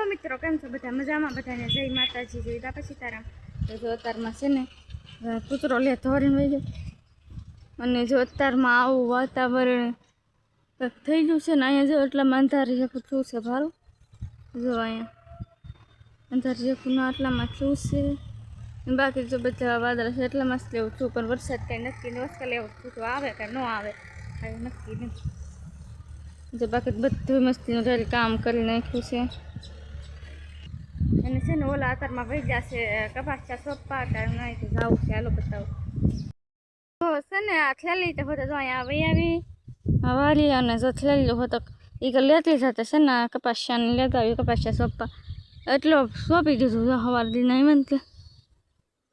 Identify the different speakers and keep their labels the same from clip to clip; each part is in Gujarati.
Speaker 1: મિત્રો કેમ છો બધા મજામાં? બધાને જય માતાજી, જય બાપા સીતારામ। તો જો અત્યારમાં છે ને કૂતરો લે ધોરીને વહી ગયો અને જો અત્યારમાં આવું વાતાવરણ થઈ ગયું છે ને અહીંયા જો એટલામાં અંધારી જેવું શું છે ભારું જો અહીંયા અંધારી જેવું આટલામાં શું છે બાકી જો બધા વાદળા છે એટલામાં જ લેવું છું પણ વરસાદ કાંઈ નક્કી ન વરસાદ લેવું છું તો આવે કે ન આવે કાંઈ નક્કી નહીં જો બાકી બધું મસ્તીનું જરી કામ કરી નાખ્યું છે અને છે ને ઓલા અત્યારમાં વહી જશે કપાસા સોપા ટાઈમ નહીં તો જવું છે હાલો બતાવું તો છે ને આ થેલી તો હોતો જો અહીંયા વહી આવી વારી અને જો થેલી હોતો એ કે લેતી જતે છે ને કપાસિયાને લેતા આવી કપાસિયા સોપા એટલો સોંપી દીધું જો સવાર દી નહીં મને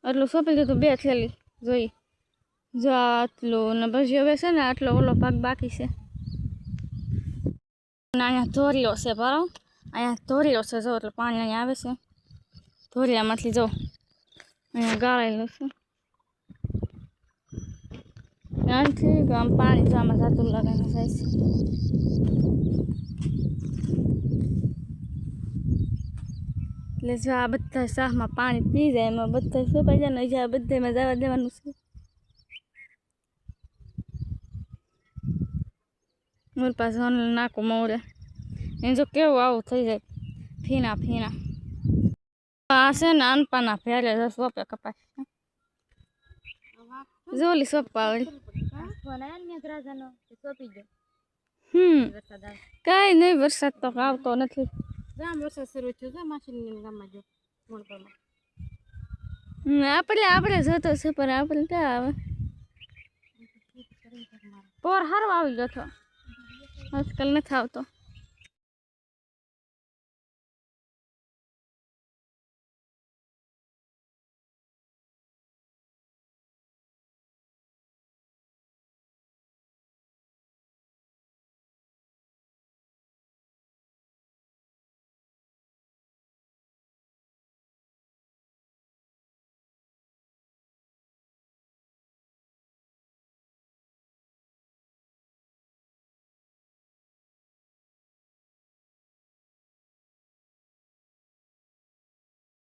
Speaker 1: એટલું સોંપી દીધું બે થેલી જોઈ જો આટલું ને પછી હવે છે ને આટલો ઓલો ભાગ બાકી છે અને અહીંયા ધોરીઓ છે બરાબર અહીંયા ધોરીઓ છે જો એટલે પાણી અહીંયા આવે છે ધોરિયામાંથી જો અહીંયા ગાળેલું છે ત્યાંથી આમ પાણી જો આમાં જાતું લગાવીને જાય છે એટલે જો આ બધા શાહમાં પાણી પી જાય એમાં બધા સોપાઈ જાય ને જ્યાં બધામાં જવા દેવાનું છે મોર પાસે નાખું મોરે એ જો કેવું આવું થઈ જાય ફીણા ફીણા આ છે ને અનપાના ફેરે સોપે કપાસ જોલી સોપા વાળી કઈ નહીં વરસાદ તો આવતો નથી વરસાદ શરૂ થયો ગામમાં જો આપણે જોતો છે પણ આપણે ક્યાં આવે પોર હારો આવી ગયો હતો આજકાલ નથી આવતો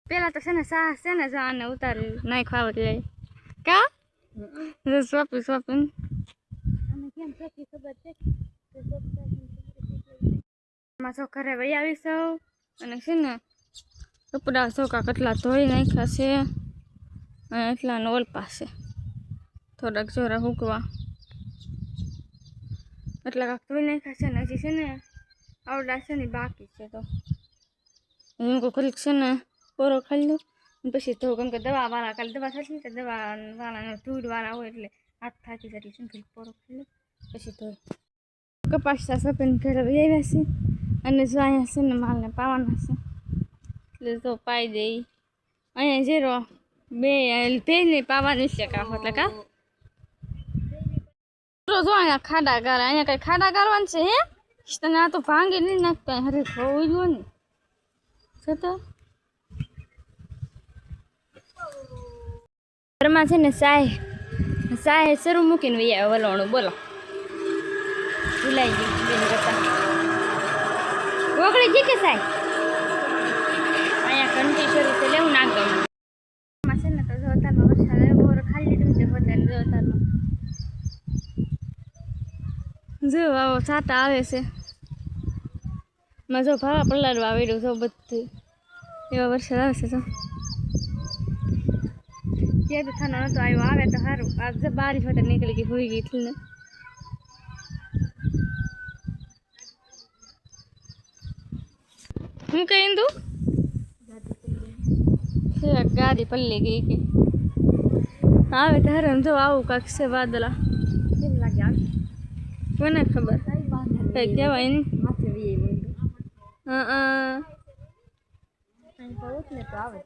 Speaker 1: પેલા તો છે ને સાહસ છે ને આને ઉતારી નાઈ ખાવા જાય કા સોપી સોપી છો ઘરે વહી આવી સૌ અને છે ને કપડા ચોખા કેટલા ધોઈ નાખ્યા છે અને એટલા નોલ પાસે થોડાક જોરા મૂકવા એટલા કાંક ધોઈ નાખ્યા છે ને હજી છે ને આવડા છે ને બાકી છે તો હું ખરીક છે ને પોરો ખાઈ લો પછી તો કેમ કે દવાવાળા કાલે દવા થશે ને દવાવાળાનો ધૂળવાળા હોય એટલે હાથ થાકી જાય એટલે શું પોરો ખાઈ લો પછી તો કપાસા સપેન ઘરે આવ્યા છે અને જો અહીંયા છે ને માલને પાવાના છે એટલે તો પાઈ દે અહીંયા જેરો બે પહેલી પાવાની છે કા એટલે કા જો અહીંયા ખાડા ગાળા અહીંયા કઈ ખાડા ગાળવાનું છે હે તને આ તો ભાંગી નહીં નાખતા હરે હોવું જોઈએ ને છતાં ઘરમાં છે ને સાહે શરૂ મૂકીને વૈયા વલણું બોલો ભૂલાઈ ગયું બેન કરતા ઓગળી ગઈ કે સાહેબ અહીંયા ઘંટી શરૂ છે લેવું નાખ દઉં છે ને તો જોતારમાં વરસાદ બોર ખાલી લીધું છે પોતાને જોતારમાં જો આવો છાટા આવે છે માં જો ભાવા પલાળવા આવેલું જો બધું એવા વરસાદ આવે છે તો ક્યાં તો થાનો નતો આવ્યો આવે તો સારું આજ બારીશ હોતે નીકળી ગઈ હોઈ ગઈ એટલે હું કઈ દઉં ગાડી પલ્લી ગઈ કે આવે તો હરમ જો આવું કાંક છે વાદળા કેમ લાગે આવે કોને ખબર કઈ કહેવાય નહીં આવે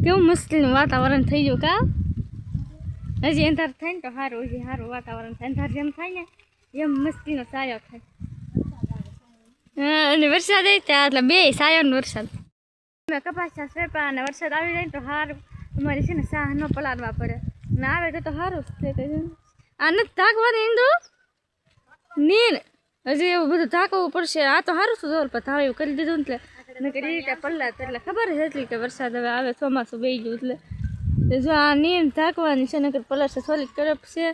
Speaker 1: કેવું મસ્તીનું વાતાવરણ થઈ ગયું કા હજી અંધાર થાય ને તો સારું હજી સારું વાતાવરણ થાય અંધાર જેમ થાય ને એમ મસ્તીનો સાયો થાય અને વરસાદ આવી ત્યાં એટલે બે સાયો ને વરસાદ કપાસા સેપા અને વરસાદ આવી જાય તો સારું અમારી છે ને સાહ ન પલાળવા પડે ને આવે તો સારું જ આ નથી ધાકવાની ઈંદુ નીર હજી એવું બધું ઢાંકવું પડશે. આ તો સારું શું પણ થાવ એવું કરી દીધું ને એટલે નકર એ રીતે પલ્લા એટલે ખબર જ હતી કે વરસાદ હવે આવે ચોમાસું બેસી ગયું એટલે જો આ નીર ઢાંકવાની છે નકર પલર છે સોલિડ કરપ છે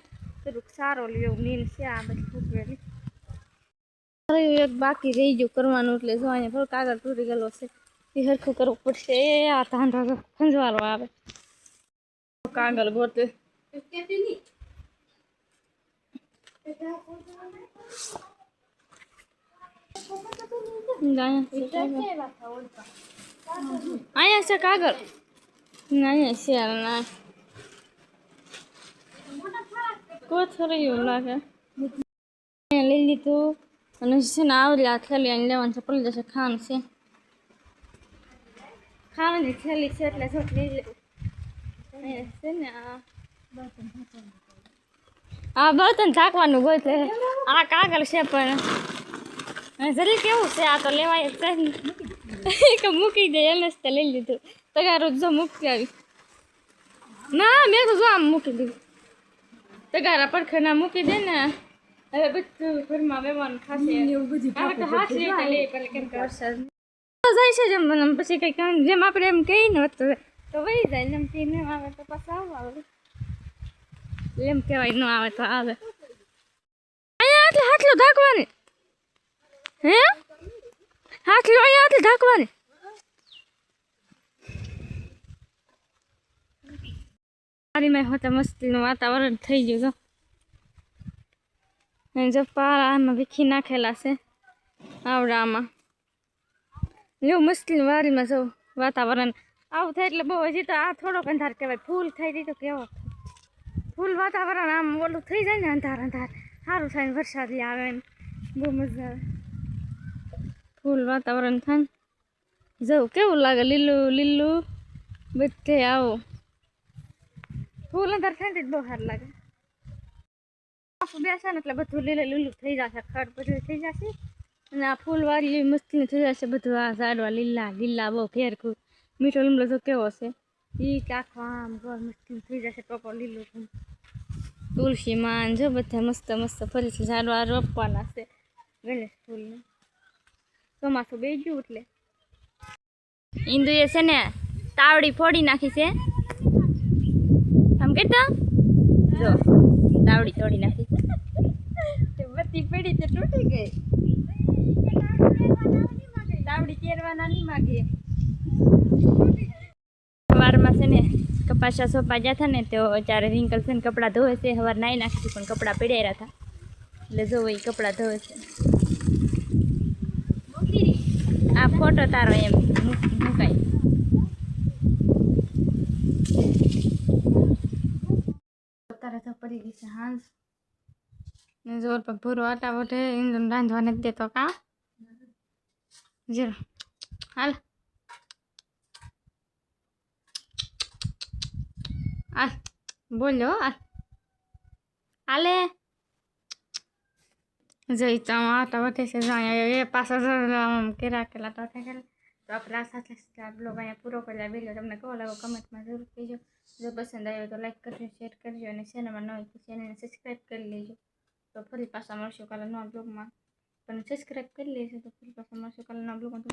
Speaker 1: થોડુંક સારો લ્યો નીર છે આ બધી ફૂટવેલી એક બાકી રહી ગયું કરવાનું એટલે જો અહીંયા થોડુંક આગળ તૂટી ગયેલો છે એ હરખું કરવું પડશે. આ ધાંધો ખંજવારો આવે કાગળ ગોતે અહીંયા છે કાગળ અહીંયા છે ના કોથળીયું લાગે લઈ લીધું અને છે ને આવડી આ થેલી અહીં લેવાનું છે પડી જશે ખાંડ છે ખાવાની થેલી છે એટલે જો લઈ લે છે ને આ બર્તન ઢાંકવાનું ગોતે આ કાગળ છે પણ જરી કેવું છે આ તો લેવાય જ કે મૂકી દે એને જ લઈ લીધું તગારું જો મૂકી આવી ના મેં તો જો આમ મૂકી દીધું તગારા પડખે ના મૂકી દે ને હવે બધું ઘરમાં વેવાનું ખાશે હાથ લેતા લે પેલા કેમ કે વરસાદ જાય છે જેમ પછી કઈ કામ જેમ આપણે એમ કહીએ ને તો વહી જાય એમ કે ન આવે તો પાછા આવે એમ કહેવાય ન આવે તો આવે અહીંયા એટલે હાથલો ઢાંકવાની હે હાથલો અહીંયા એટલે ઢાંકવાની મારી મેં હોતા મસ્તીનું વાતાવરણ થઈ ગયું જો પારા આમાં વીખી નાખેલા છે આવડામાં એવું મસ્તીનું વાડીમાં જવું વાતાવરણ આવું થાય એટલે બહુ હજી તો આ થોડોક અંધાર કહેવાય ફૂલ થઈ જાય તો કેવો ફૂલ વાતાવરણ આમ ઓલું થઈ જાય ને અંધાર અંધાર સારું થાય ને વરસાદી આવે ને બહુ મજા આવે ફૂલ વાતાવરણ થાય ને જવું કેવું લાગે લીલું લીલું બધે આવું ફૂલ અંધાર થાય ને બહુ સારું લાગે બેસે ને એટલે બધું લીલું લીલું થઈ જશે ખડ બધું થઈ જશે અને આ ફૂલવાળી મસ્તી થઈ જશે બધું આ ઝાડવા લીલા લીલા બહુ ફેરખું મીઠો લીમડો તો કેવો છે એ આખો આમ ગોળ મસ્તી થઈ જશે ટોપો લીલું તુલસી માન જો બધા મસ્ત મસ્ત ફરીથી ઝાડવા રોપવાના છે ગણેશ ફૂલને ચોમાસું બે ગયું એટલે ઈંદુએ છે ને તાવડી ફોડી નાખી છે આમ કેતા જો તાવડી તોડી નાખી બત્તી પડી તે તૂટી ગઈ તાવડી તેરવાના નહીં માગે સવારમાં છે ને કપાસા સોપા ગયા હતા ને તો ત્યારે રિંકલ છે ને કપડાં ધોવે છે સવાર નાહી નાખી પણ કપડાં પડ્યા હતા એટલે જોવો એ કપડાં ધોવે છે આ ફોટો તારો એમ મુકાય અત્યારે તો પડી ગઈ છે હાંસ ને જોર પર ભૂરો આટા વટે ઇંદુન રાંધવા નથી દેતો કા જરો હાલ હાલ બોલો હાલે જઈ તો આટા વટે છે એ પાછા કે રાખેલા તો તો આપણે આ સાથે બ્લોગ અહીંયા પૂરો કર્યા વિડીયો તમને કેવો લાગો કમેન્ટમાં જરૂર કહેજો જો પસંદ આવ્યો તો લાઈક કરજો શેર કરજો અને ચેનલમાં ન હોય તો ચેનલને સબસ્ક્રાઈબ કરી લેજો તો ફરી પાછા મળશું કાલે નવા બ્લોગમાં પણ સબસ્ક્રાઈબ કરી લેજો તો ફરી પાછા મળશું કાલે નવા બ્લોગમાં તો